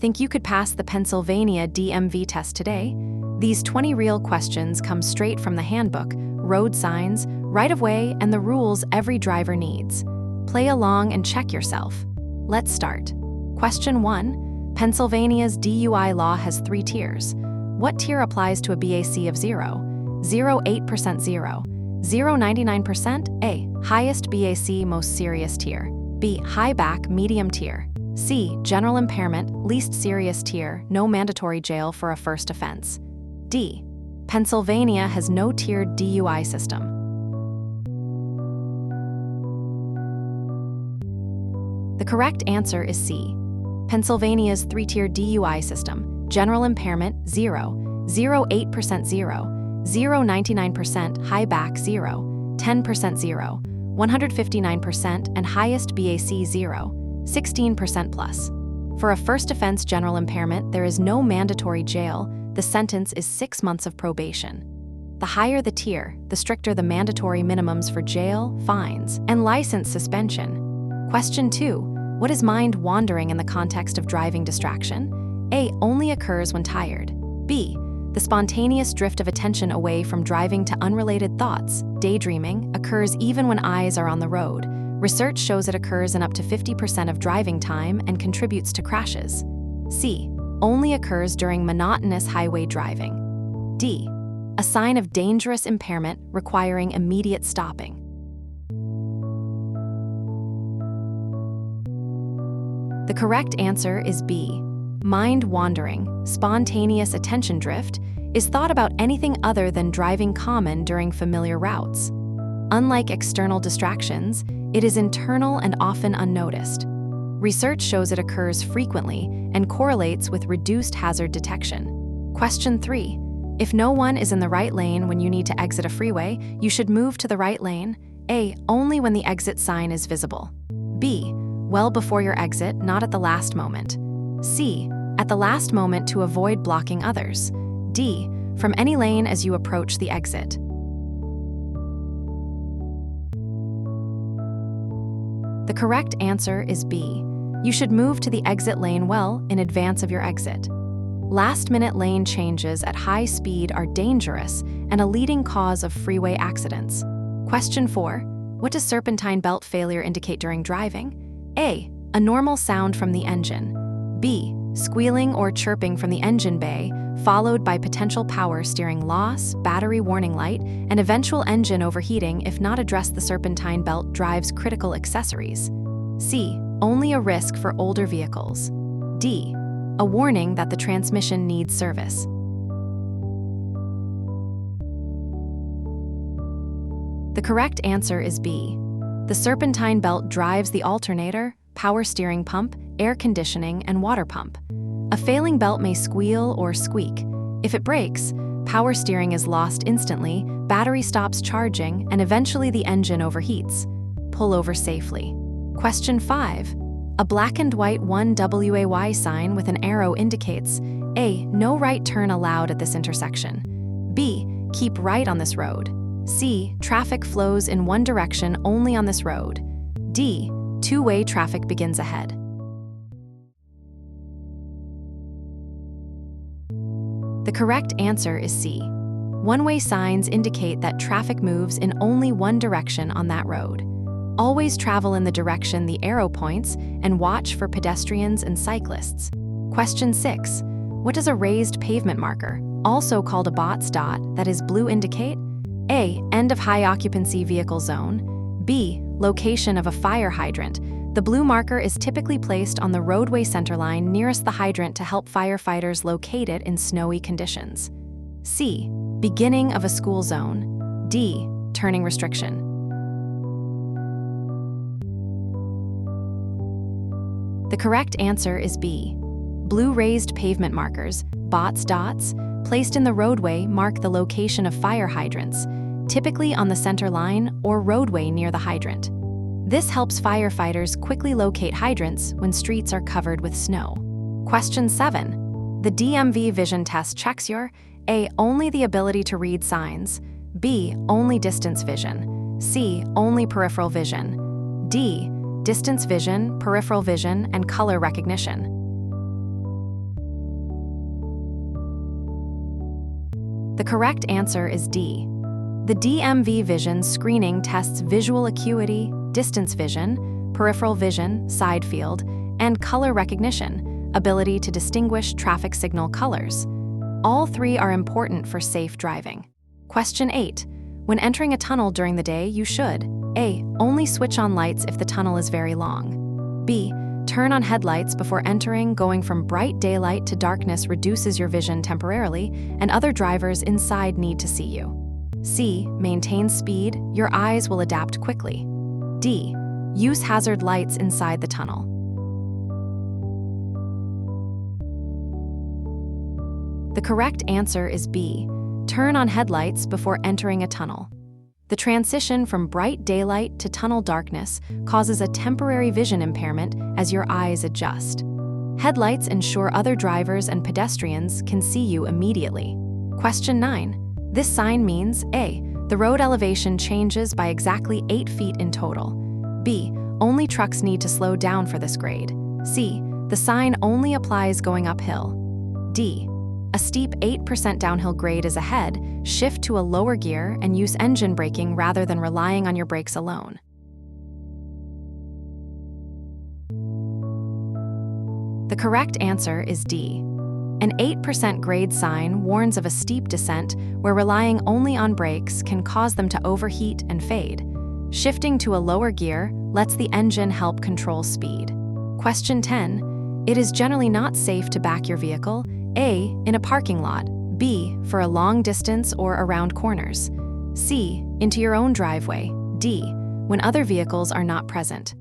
Think you could pass the Pennsylvania DMV test today? These 20 real questions come straight from the handbook, road signs, right-of-way, and the rules every driver needs. Play along and check yourself. Let's start. Question 1. Pennsylvania's DUI law has 3 tiers. What tier applies to a BAC of 0? 0.8% 0. 0.99% A. Highest BAC most serious tier. B. High back medium tier. C. General impairment least serious tier, no mandatory jail for a first offense. D. Pennsylvania has no tiered DUI system. The correct answer is C. Pennsylvania's 3-tiered DUI system: general impairment 0, 0.8% 0, 0.99% high back 0, 10% 0, 159% and highest BAC 0, 16% plus. For a first offense general impairment, there is no mandatory jail. The sentence is 6 months of probation. The higher the tier, the stricter the mandatory minimums for jail, fines, and license suspension. Question 2. What is mind wandering in the context of driving distraction? A. Only occurs when tired. B. The spontaneous drift of attention away from driving to unrelated thoughts, daydreaming, occurs even when eyes are on the road. Research shows it occurs in up to 50% of driving time and contributes to crashes. C. Only occurs during monotonous highway driving. D. A sign of dangerous impairment requiring immediate stopping. The correct answer is B. Mind wandering, spontaneous attention drift, is thought about anything other than driving common during familiar routes. Unlike external distractions, it is internal and often unnoticed. Research shows it occurs frequently and correlates with reduced hazard detection. Question 3. If no one is in the right lane when you need to exit a freeway, you should move to the right lane. A. Only when the exit sign is visible. B. Well before your exit, not at the last moment. C. At the last moment to avoid blocking others. D. From any lane as you approach the exit. The correct answer is B. You should move to the exit lane well in advance of your exit. Last-minute lane changes at high speed are dangerous and a leading cause of freeway accidents. Question 4. What does serpentine belt failure indicate during driving? A. A normal sound from the engine. B. Squealing or chirping from the engine bay, followed by potential power steering loss, battery warning light, and eventual engine overheating if not addressed. The serpentine belt drives critical accessories. C. Only a risk for older vehicles. D. A warning that the transmission needs service. The correct answer is B. The serpentine belt drives the alternator, power steering pump, air conditioning, and water pump. A failing belt may squeal or squeak. If it breaks, power steering is lost instantly, battery stops charging, and eventually the engine overheats. Pull over safely. Question 5. A black and white 1WAY sign with an arrow indicates A. No right turn allowed at this intersection. B. Keep right on this road. C. Traffic flows in one direction only on this road. D. Two-way traffic begins ahead. The correct answer is C. One-way signs indicate that traffic moves in only one direction on that road. Always travel in the direction the arrow points and watch for pedestrians and cyclists. Question 6. What does a raised pavement marker, also called a BOTS dot, that is blue indicate? A. End of high occupancy vehicle zone. B. Location of a fire hydrant. The blue marker is typically placed on the roadway centerline nearest the hydrant to help firefighters locate it in snowy conditions. C. Beginning of a school zone. D. Turning restriction. The correct answer is B. Blue raised pavement markers, BOTS dots, placed in the roadway mark the location of fire hydrants, typically on the center line or roadway near the hydrant. This helps firefighters quickly locate hydrants when streets are covered with snow. Question 7. The DMV vision test checks your A. Only the ability to read signs. B. Only distance vision. C. Only peripheral vision. D. Distance vision, peripheral vision, and color recognition. The correct answer is D. The DMV vision screening tests visual acuity, distance vision, peripheral vision, side field, and color recognition, ability to distinguish traffic signal colors. All three are important for safe driving. Question 8. When entering a tunnel during the day, you should A. Only switch on lights if the tunnel is very long. B. Turn on headlights before entering. Going from bright daylight to darkness reduces your vision temporarily, and other drivers inside need to see you. C. Maintain speed. Your eyes will adapt quickly. D. Use hazard lights inside the tunnel. The correct answer is B. Turn on headlights before entering a tunnel. The transition from bright daylight to tunnel darkness causes a temporary vision impairment as your eyes adjust. Headlights ensure other drivers and pedestrians can see you immediately. Question 9. This sign means A. The road elevation changes by exactly 8 feet in total. B. Only trucks need to slow down for this grade. C. The sign only applies going uphill. D. A steep 8% downhill grade is ahead. Shift to a lower gear and use engine braking rather than relying on your brakes alone. The correct answer is D. An 8% grade sign warns of a steep descent where relying only on brakes can cause them to overheat and fade. Shifting to a lower gear lets the engine help control speed. Question 10. It is generally not safe to back your vehicle. A. In a parking lot. B. For a long distance or around corners. C. Into your own driveway. D. When other vehicles are not present.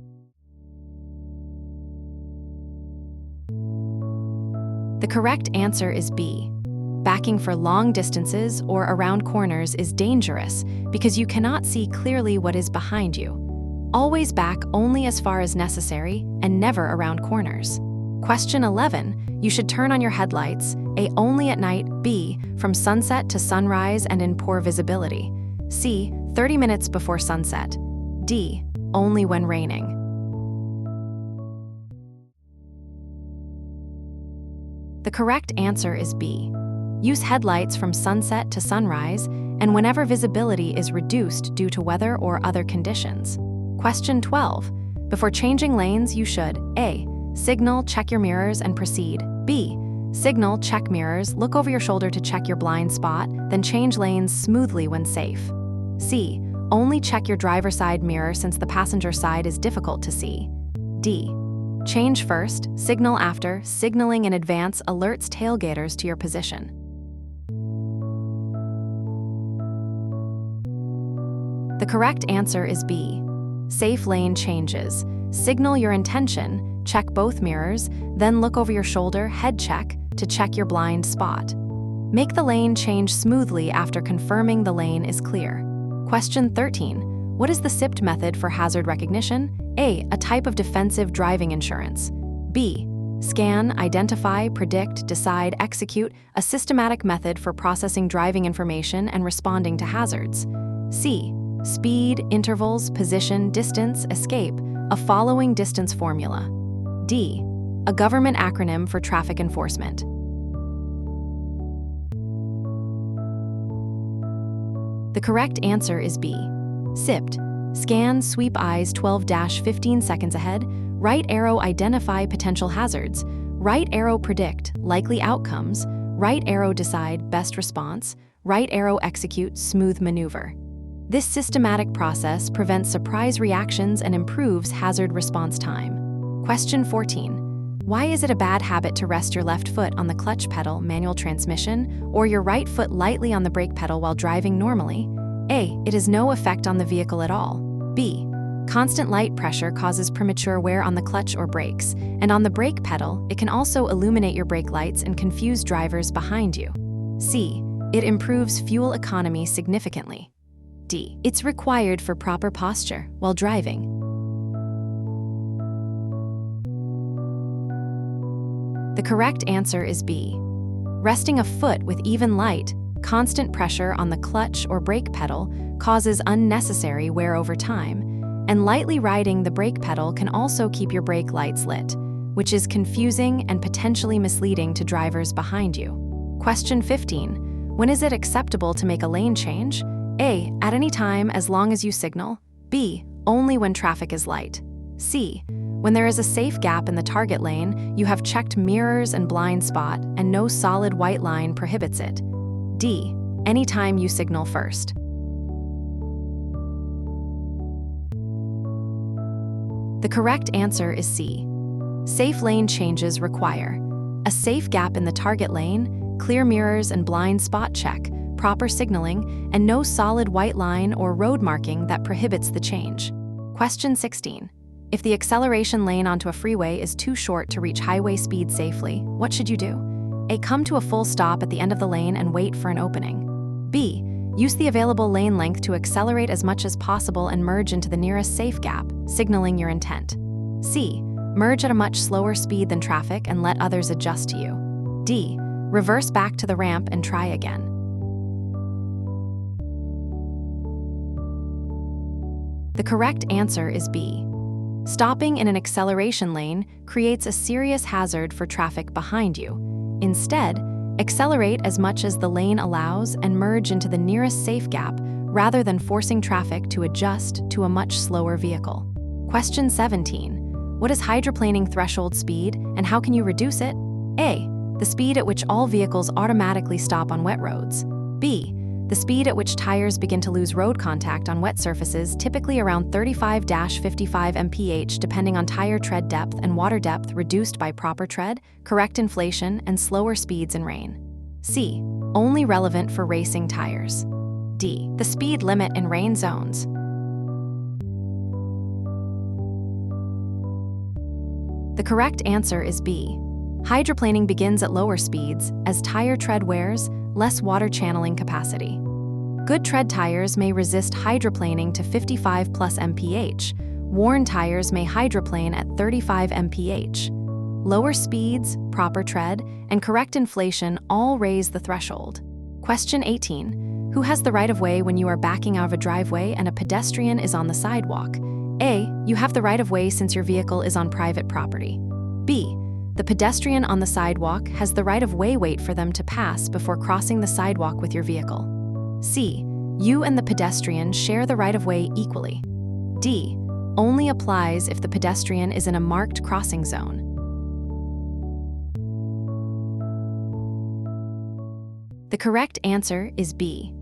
The correct answer is B. Backing for long distances or around corners is dangerous because you cannot see clearly what is behind you. Always back only as far as necessary and never around corners. Question 11. You should turn on your headlights. A. Only at night. B. From sunset to sunrise and in poor visibility. C. 30 minutes before sunset. D. Only when raining. The correct answer is B. Use headlights from sunset to sunrise and whenever visibility is reduced due to weather or other conditions. Question 12. Before changing lanes, you should A. Signal, check your mirrors, and proceed. B. Signal, check mirrors, look over your shoulder to check your blind spot, then change lanes smoothly when safe. C. Only check your driver's side mirror since the passenger side is difficult to see. D. Change first, signal after. Signaling in advance alerts tailgaters to your position. The correct answer is B. Safe lane changes. Signal your intention, check both mirrors, then look over your shoulder, head check, to check your blind spot. Make the lane change smoothly after confirming the lane is clear. Question 13. What is the SIPT method for hazard recognition? A. A type of defensive driving insurance. B. Scan, identify, predict, decide, execute, a systematic method for processing driving information and responding to hazards. C. Speed, intervals, position, distance, escape, a following distance formula. D. A government acronym for traffic enforcement. The correct answer is B. SIPT. Scan, sweep eyes 12-15 seconds ahead. Right arrow, identify potential hazards. Right arrow, predict likely outcomes. Right arrow, decide best response. Right arrow, execute smooth maneuver. This systematic process prevents surprise reactions and improves hazard response time. Question 14. Why is it a bad habit to rest your left foot on the clutch pedal manual transmission or your right foot lightly on the brake pedal while driving normally? A. It has no effect on the vehicle at all. B. Constant light pressure causes premature wear on the clutch or brakes, and on the brake pedal, it can also illuminate your brake lights and confuse drivers behind you. C. It improves fuel economy significantly. D. It's required for proper posture while driving. The correct answer is B. Resting a foot with even light, constant pressure on the clutch or brake pedal causes unnecessary wear over time, and lightly riding the brake pedal can also keep your brake lights lit, which is confusing and potentially misleading to drivers behind you. Question 15. When is it acceptable to make a lane change? A. At any time as long as you signal. B. Only when traffic is light. C. When there is a safe gap in the target lane, you have checked mirrors and blind spot, and no solid white line prohibits it. D. Anytime you signal first. The correct answer is C. Safe lane changes require a safe gap in the target lane, clear mirrors and blind spot check, proper signaling, and no solid white line or road marking that prohibits the change. Question 16. If the acceleration lane onto a freeway is too short to reach highway speed safely, what should you do? A. Come to a full stop at the end of the lane and wait for an opening. B. Use the available lane length to accelerate as much as possible and merge into the nearest safe gap, signaling your intent. C. Merge at a much slower speed than traffic and let others adjust to you. D. Reverse back to the ramp and try again. The correct answer is B. Stopping in an acceleration lane creates a serious hazard for traffic behind you. Instead, accelerate as much as the lane allows and merge into the nearest safe gap rather than forcing traffic to adjust to a much slower vehicle. Question 17. What is hydroplaning threshold speed and how can you reduce it? A. The speed at which all vehicles automatically stop on wet roads. B. The speed at which tires begin to lose road contact on wet surfaces, typically around 35-55 mph depending on tire tread depth and water depth reduced by proper tread, correct inflation, and slower speeds in rain. C. Only relevant for racing tires. D. The speed limit in rain zones. The correct answer is B. Hydroplaning begins at lower speeds as tire tread wears less water channeling capacity. Good tread tires may resist hydroplaning to 55+ mph. Worn tires may hydroplane at 35 mph. Lower speeds, proper tread, and correct inflation all raise the threshold. Question 18. Who has the right-of-way when you are backing out of a driveway and a pedestrian is on the sidewalk? A. You have the right-of-way since your vehicle is on private property. B. The pedestrian on the sidewalk has the right-of-way. Wait for them to pass before crossing the sidewalk with your vehicle. C. You and the pedestrian share the right-of-way equally. D. Only applies if the pedestrian is in a marked crossing zone. The correct answer is B.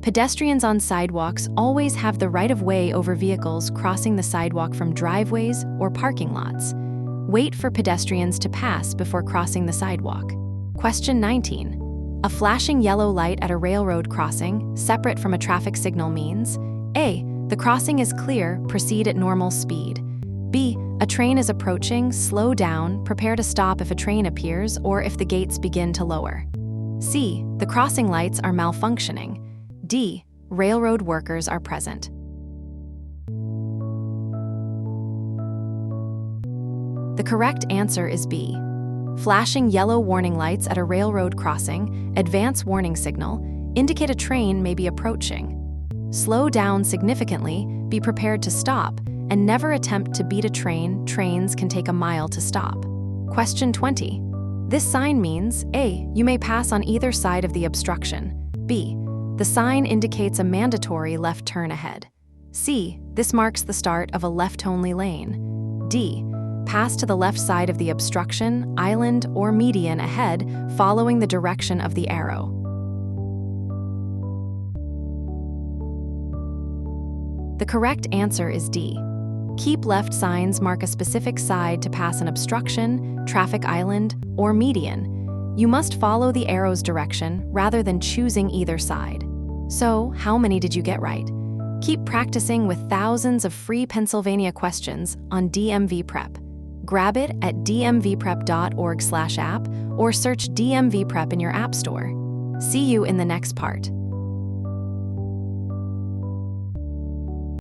Pedestrians on sidewalks always have the right-of-way over vehicles crossing the sidewalk from driveways or parking lots. Wait for pedestrians to pass before crossing the sidewalk. Question 19. A flashing yellow light at a railroad crossing, separate from a traffic signal, means A. The crossing is clear, proceed at normal speed. B. A train is approaching, slow down, prepare to stop if a train appears or if the gates begin to lower. C. The crossing lights are malfunctioning. D. Railroad workers are present. The correct answer is B. Flashing yellow warning lights at a railroad crossing, advance warning signal, indicate a train may be approaching. Slow down significantly, be prepared to stop, and never attempt to beat a train. Trains can take a mile to stop. Question 20. This sign means A. You may pass on either side of the obstruction. B. The sign indicates a mandatory left turn ahead. C. This marks the start of a left-only lane. D. Pass to the left side of the obstruction, island, or median ahead, following the direction of the arrow. The correct answer is D. Keep left signs mark a specific side to pass an obstruction, traffic island, or median. You must follow the arrow's direction rather than choosing either side. So, how many did you get right? Keep practicing with thousands of free Pennsylvania questions on DMV Prep. Grab it at dmvprep.org/app or search DMV Prep in your app store. See you in the next part.